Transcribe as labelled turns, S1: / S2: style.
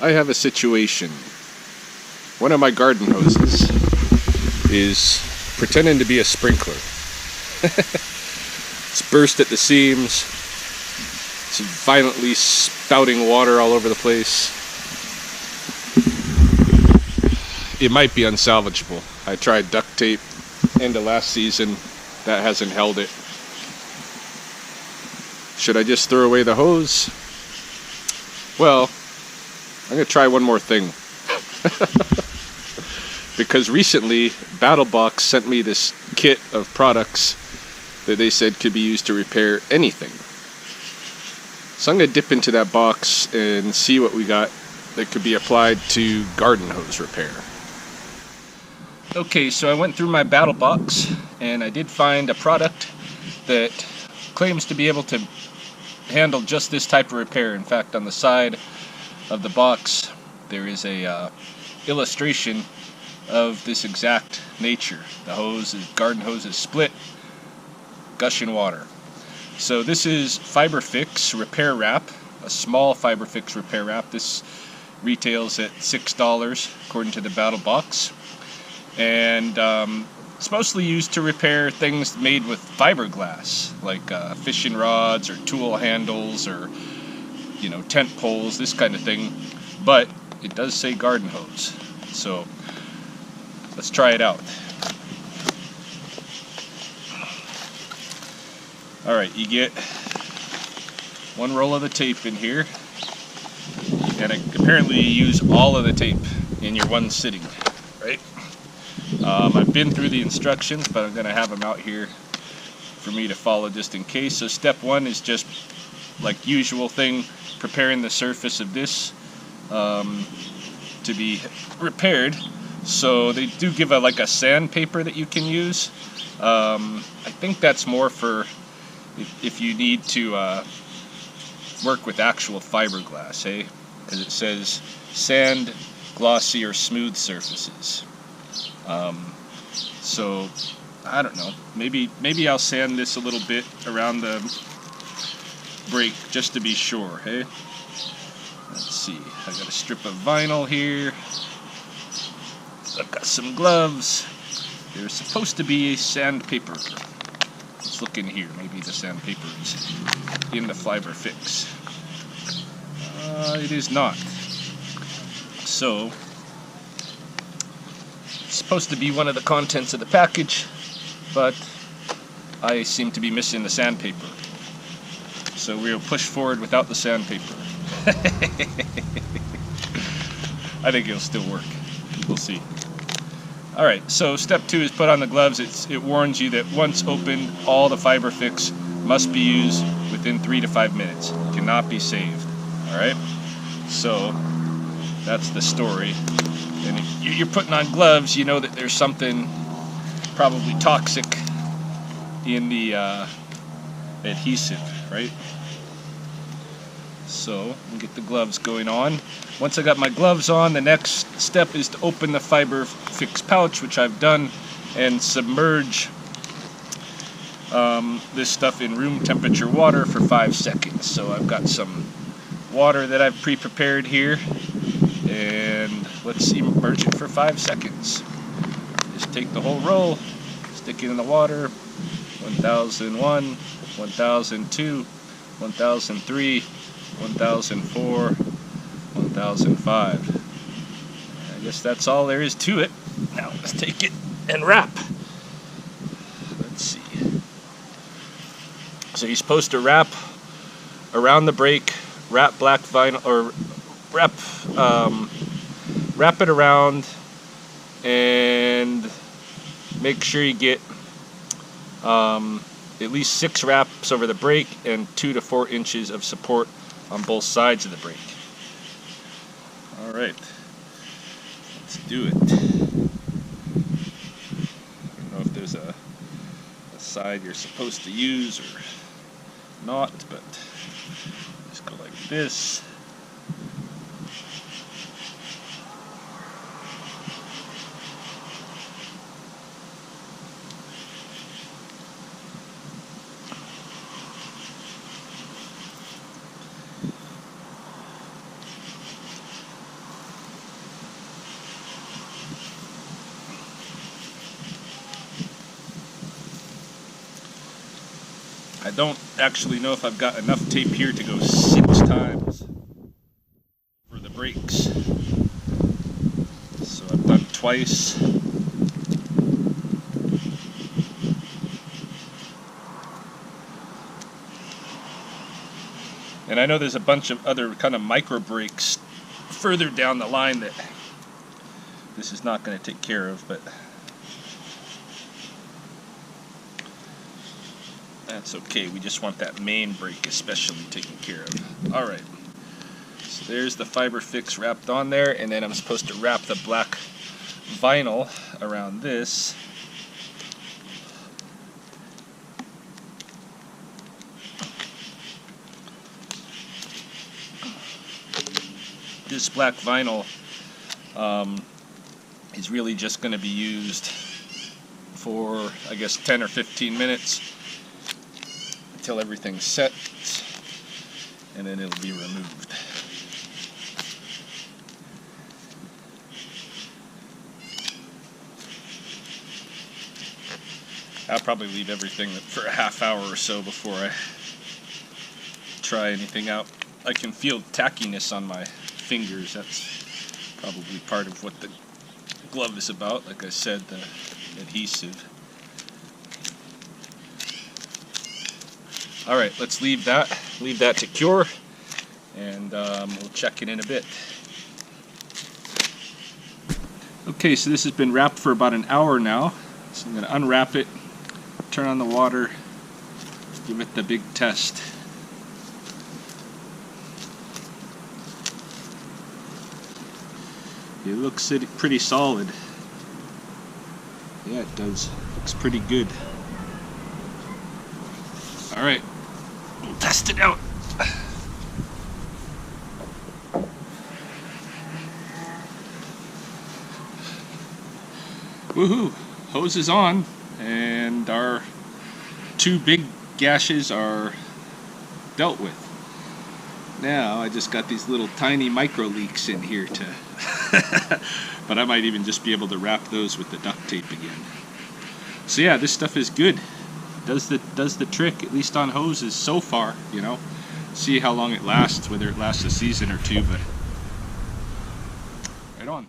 S1: I have a situation. One of my garden hoses is pretending to be a sprinkler. It's burst at the seams. It's violently spouting water all over the place. It might be unsalvageable. I tried duct tape end of last season. That hasn't held it. Should I just throw away the hose? Well, I'm going to try one more thing. Because recently, BattlBox sent me this kit of products that they said could be used to repair anything. So I'm going to dip into that box and see what we got that could be applied to garden hose repair. Okay, so I went through my BattlBox and I did find a product that claims to be able to handle just this type of repair. In fact, on the side of the box there is a illustration of this exact nature. The garden hose is split, gushing water. So this is FiberFix Repair Wrap, a small FiberFix Repair Wrap. This retails at $6 according to the BattlBox, and it's mostly used to repair things made with fiberglass, like fishing rods or tool handles or tent poles, this kind of thing. But it does say garden hose, so let's try it out. Alright, you get one roll of the tape in here, and apparently you use all of the tape in your one sitting, right? I've been through the instructions, but I'm going to have them out here for me to follow just in case. So step one is just like usual thing, preparing the surface of this to be repaired. So they do give like a sandpaper that you can use. I think that's more for if you need to work with actual fiberglass, eh? Because it says sand, glossy, or smooth surfaces. So I don't know. Maybe I'll sand this a little bit around the break just to be sure, hey? Let's see. I got a strip of vinyl here. I've got some gloves. There's supposed to be sandpaper. Let's look in here. Maybe the sandpaper is in the FiberFix. It is not. So it's supposed to be one of the contents of the package, but I seem to be missing the sandpaper. So we'll push forward without the sandpaper. I think it'll still work. We'll see. Alright, so step 2 is put on the gloves. It warns you that once opened, all the FiberFix must be used within 3 to 5 minutes. It cannot be saved. Alright? So that's the story. And if you're putting on gloves, you know that there's something probably toxic in the adhesive, right? So we'll get the gloves going on. Once I got my gloves on, the next step is to open the FiberFix pouch, which I've done, and submerge this stuff in room temperature water for 5 seconds. So I've got some water that I've pre-prepared here, and let's immerse it for 5 seconds. Just take the whole roll, stick it in the water. 1001, 1002, 1003, 1004, 1005. I guess that's all there is to it. Now let's take it and wrap. Let's see. So you're supposed to wrap around the break, wrap black vinyl, or wrap it around, and make sure you get at least 6 wraps over the break and 2 to 4 inches of support on both sides of the break. Alright, let's do it. I don't know if there's a side you're supposed to use or not, but just go like this. I don't actually know if I've got enough tape here to go 6 times for the brakes. So I've done twice. And I know there's a bunch of other kind of micro brakes further down the line that this is not going to take care of, but that's okay. We just want that main brake especially taken care of. Alright, so there's the FiberFix wrapped on there, and then I'm supposed to wrap the black vinyl around this. This black vinyl is really just going to be used for, I guess, 10 or 15 minutes until everything's set, and then it'll be removed. I'll probably leave everything for a half hour or so before I try anything out. I can feel tackiness on my fingers. That's probably part of what the glove is about. Like I said, the adhesive. Alright, let's leave that to cure, and we'll check it in a bit. Okay, so this has been wrapped for about an hour now. So I'm going to unwrap it, turn on the water, give it the big test. It looks pretty solid. Yeah, it does. Looks pretty good. Alright, we'll test it out. Woohoo! Hose is on, and our 2 big gashes are dealt with. Now I just got these little tiny micro leaks in here to but I might even just be able to wrap those with the duct tape again. So yeah, this stuff is good. Does the trick, at least on hoses so far, you know. See how long it lasts, whether it lasts a season or 2, but right on.